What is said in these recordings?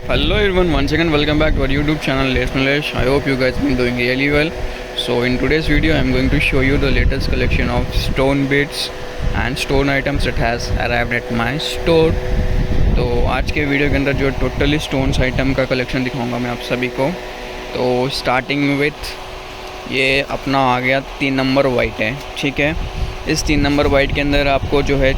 Hello everyone, once again welcome back to our YouTube channel Les Knowledge. I hope you guys been doing really well. So in today's video I am going to show you the latest collection of stone beads and stone items that has arrived at my store. तो आज के video के अंदर जो totally stones item का collection दिखाऊंगा मैं आप सभी को। तो स्टार्टिंग विथ ये अपना आ गया 3 नंबर वाइट है, ठीक है। इस 3 नंबर वाइट के अंदर आपको जो है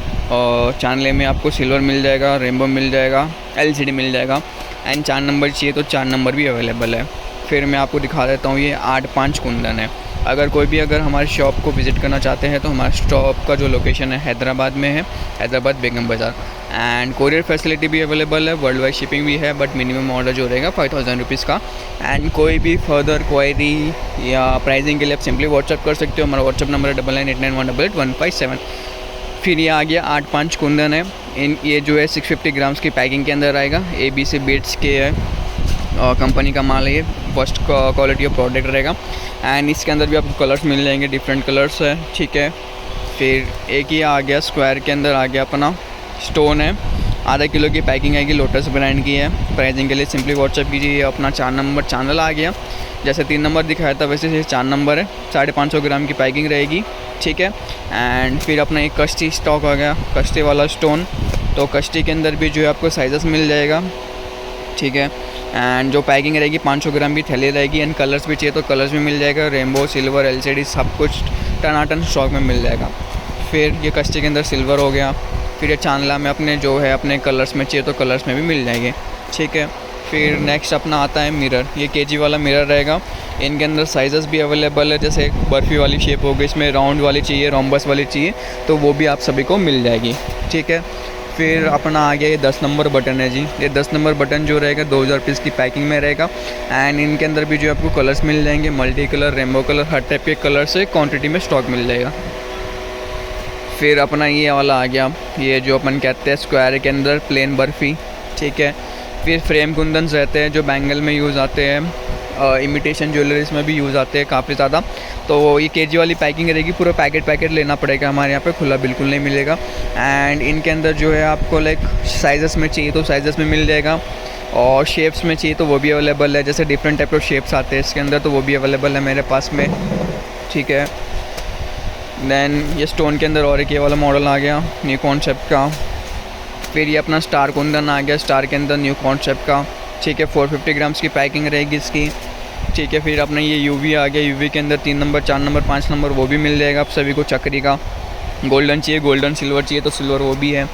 चांदले में आपको सिल्वर मिल जाएगा, रेनबो मिल जाएगा, LCD मिल जाएगा एंड 4 नंबर चाहिए तो 4 नंबर भी अवेलेबल है। फिर मैं आपको दिखा देता हूँ, ये 8-5 कुंदन है। अगर कोई भी अगर हमारे शॉप को विज़िट करना चाहते हैं तो हमारे शॉप का जो लोकेशन है हैदराबाद में है, हैदराबाद बेगम बाज़ार। एंड कोरियर फैसिलिटी भी अवेलेबल है, वर्ल्ड वाइड शिपिंग भी है, बट मिनिमम ऑर्डर जो रहेगा 5000 रुपीज़ का। एंड कोई भी फर्दर क्वायरी या प्राइसिंग के लिए आप सिंपली व्हाट्सअप कर सकते हो। हमारा व्हाट्सअप नंबर है 9989188157। फिर ये आ गया 8-5 कुंदन है। ये जो है 650 ग्राम्स की पैकिंग के अंदर आएगा। ABC बीड्स के कंपनी का माल है, ये फर्स्ट क्वालिटी ऑफ प्रोडक्ट रहेगा। एंड इसके अंदर भी आपको कलर्स मिल जाएंगे, डिफरेंट कलर्स है, ठीक है। फिर एक ही आ गया स्क्वायर के अंदर आ गया अपना स्टोन है, आधा किलो की पैकिंग आएगी, लोटस ब्रांड की है। प्राइसिंग के लिए सिंपली व्हाट्सअप कीजिए। ये अपना 4 नंबर चांदल आ गया, जैसे 3 नंबर दिखाया था वैसे ये 4 नंबर है। 550 ग्राम की पैकिंग रहेगी, ठीक है। एंड फिर अपना एक कश्ती स्टॉक आ गया, कश्ती वाला स्टोन। तो कश्ती के अंदर भी जो है आपको साइज़ेस मिल जाएगा, ठीक है। एंड जो पैकिंग रहेगी 500 ग्राम की थैली रहेगी। एंड कलर्स भी चाहिए तो कलर्स भी मिल जाएगा, रेनबो, सिल्वर, LCD सब कुछ टनाटन स्टॉक में मिल जाएगा। फिर ये कश्ती के अंदर सिल्वर हो गया। फिर ये चांदला में अपने जो है अपने कलर्स में चाहिए तो कलर्स में भी मिल जाएंगे, ठीक है। फिर नेक्स्ट अपना आता है मिरर, ये KG वाला मिरर रहेगा। इनके अंदर साइज़ेस भी अवेलेबल है, जैसे बर्फ़ी वाली शेप हो गई, इसमें राउंड वाली चाहिए, रोम्बस वाली चाहिए तो वो भी आप सभी को मिल जाएगी, ठीक है। फिर अपना आ गया ये 10 नंबर बटन है जी। ये 10 नंबर बटन जो रहेगा 2000 रुपीज़ की पैकिंग में रहेगा। एंड इनके अंदर भी जो आपको कलर्स मिल जाएंगे, मल्टी कलर, रेनबो कलर, हर टाइप के कलर से क्वांटिटी में स्टॉक मिल जाएगा। फिर अपना ये वाला आ गया, ये जो अपन कहते हैं स्क्वायर के अंदर प्लेन बर्फ़ी, ठीक है। फिर फ्रेम कुंदन्स रहते हैं जो बैंगल में यूज़ आते हैं, इमिटेशन ज्वेलरीज में भी यूज़ आते हैं काफ़ी ज़्यादा। तो ये KG वाली पैकिंग रहेगी, पूरा पैकेट लेना पड़ेगा हमारे यहाँ पे, खुला बिल्कुल नहीं मिलेगा। एंड इनके अंदर जो है आपको लाइक साइज़ेस में चाहिए तो साइज़ेस में मिल जाएगा, और शेप्स में चाहिए तो वो भी अवेलेबल है, जैसे डिफरेंट टाइप ऑफ शेप्स आते हैं इसके अंदर तो वो भी अवेलेबल है मेरे पास में, ठीक है। दैन ये स्टोन के अंदर और एक ये वाला मॉडल आ गया न्यू कॉन्सेप्ट का। फिर ये अपना स्टार कुंदन आ गया, स्टार के अंदर न्यू कॉन्सेप्ट का, ठीक है। 450 ग्राम्स की पैकिंग रहेगी इसकी, ठीक है। फिर अपना ये UV आ गया, UV के अंदर 3 नंबर, 4 नंबर, 5 नंबर वो भी मिल जाएगा आप सभी को। चक्री का गोल्डन चाहिए, गोल्डन, सिल्वर चाहिए तो सिल्वर वो भी है।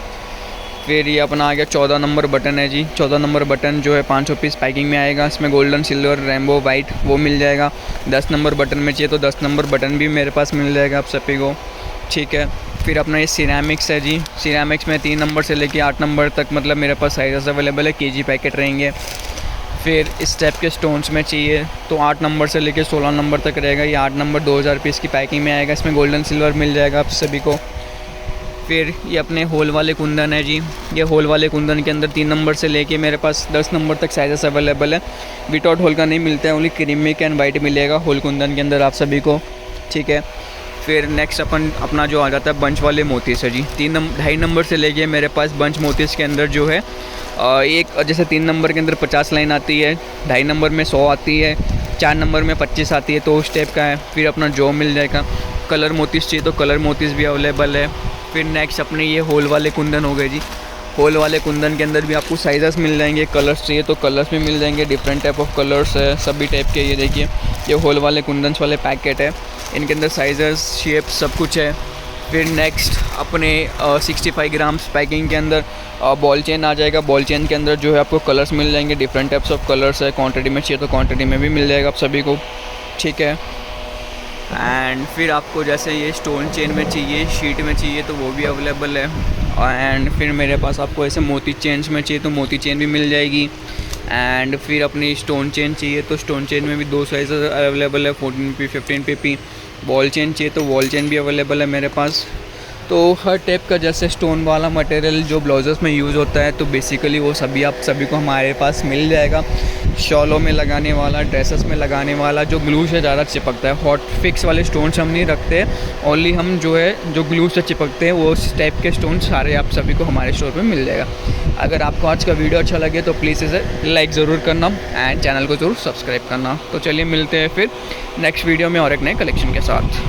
फिर ये अपना आ गया 14 नंबर बटन है जी। 14 नंबर बटन जो है 500 पीस पैकिंग में आएगा, इसमें गोल्डन, सिल्वर, रेनबो, वाइट वो मिल जाएगा। 10 नंबर बटन में चाहिए तो 10 नंबर बटन भी मेरे पास मिल जाएगा आप सभी को, ठीक है। फिर अपना ये सिरेमिक्स है जी। सिरेमिक्स में 3 नंबर से लेके 8 नंबर तक मतलब मेरे पास साइज़ अवेलेबल है, KG पैकेट रहेंगे। फिर इस टाइप के स्टोन्स में चाहिए तो 8 नंबर से लेके 16 नंबर तक रहेगा। ये 8 नंबर 2000 रुपीज़ की पैकिंग में आएगा, इसमें गोल्डन, सिल्वर मिल जाएगा आप सभी को। फिर ये अपने होल वाले कुंदन है जी। ये होल वाले कुंदन के अंदर 3 नंबर से लेके मेरे पास 10 नंबर तक साइज़ेस अवेलेबल है। विदाउट होल का नहीं मिलता है, ओनली क्रीमिक एंड वाइट मिलेगा होल कुंदन के अंदर आप सभी को, ठीक है। फिर नेक्स्ट अपना जो आ जाता है बंच वाले मोतीस है जी। 2.5 नंबर से लेके मेरे पास बंच मोतीस के अंदर जो है एक जैसे 3 नंबर के अंदर 50 लाइन आती है, 2.5 नंबर में 100 आती है, 4 नंबर में 25 आती है, तो उस टाइप का है। फिर अपना जो मिल जाएगा। कलर मोतीस चाहिए तो कलर मोतीस भी अवेलेबल है। फिर नेक्स्ट अपने ये होल वाले कुंदन हो गए जी। होल वाले कुंदन के अंदर भी आपको साइज़ेस मिल जाएंगे, कलर्स चाहिए तो कलर्स भी मिल जाएंगे, डिफरेंट टाइप ऑफ कलर्स है सभी टाइप के। ये देखिए ये होल वाले कुंदन्स वाले पैकेट है, इनके अंदर साइज़ेस, शेप सब कुछ है। फिर नेक्स्ट अपने 65 ग्राम्स पैकिंग के अंदर बॉल चेन आ जाएगा। बॉल चेन के अंदर जो है आपको कलर्स मिल जाएंगे, डिफरेंट टाइप्स ऑफ कलर्स है। क्वांटिटी में चाहिए तो क्वांटिटी में भी मिल जाएगा आप सभी को, ठीक है। एंड फिर आपको जैसे ये स्टोन चेन में चाहिए, शीट में चाहिए तो वो भी अवेलेबल है। एंड फिर मेरे पास आपको ऐसे मोती चेन्स में चाहिए तो मोती चेन भी मिल जाएगी। एंड फिर अपनी स्टोन चेन चाहिए तो स्टोन चेन में भी 2 साइज़ अवेलेबल है, 14P, 15P। बॉल चेन चाहिए तो बॉल चेन भी अवेलेबल है मेरे पास। तो हर टाइप का जैसे स्टोन वाला मटेरियल जो ब्लाउजेस में यूज़ होता है, तो बेसिकली वो सभी आप सभी को हमारे पास मिल जाएगा। शॉलों में लगाने वाला, ड्रेसेस में लगाने वाला, जो ग्लू से ज़्यादा चिपकता है। हॉट फिक्स वाले स्टोन्स हम नहीं रखते, ओनली हम जो ग्लू से चिपकते हैं वो उस टाइप के स्टोन सारे आप सभी को हमारे स्टोर पे मिल जाएगा। अगर आपको आज का वीडियो अच्छा लगे तो प्लीज़ इसे लाइक ज़रूर करना एंड चैनल को ज़रूर सब्सक्राइब करना। तो चलिए मिलते हैं फिर नेक्स्ट वीडियो में और एक नए कलेक्शन के साथ।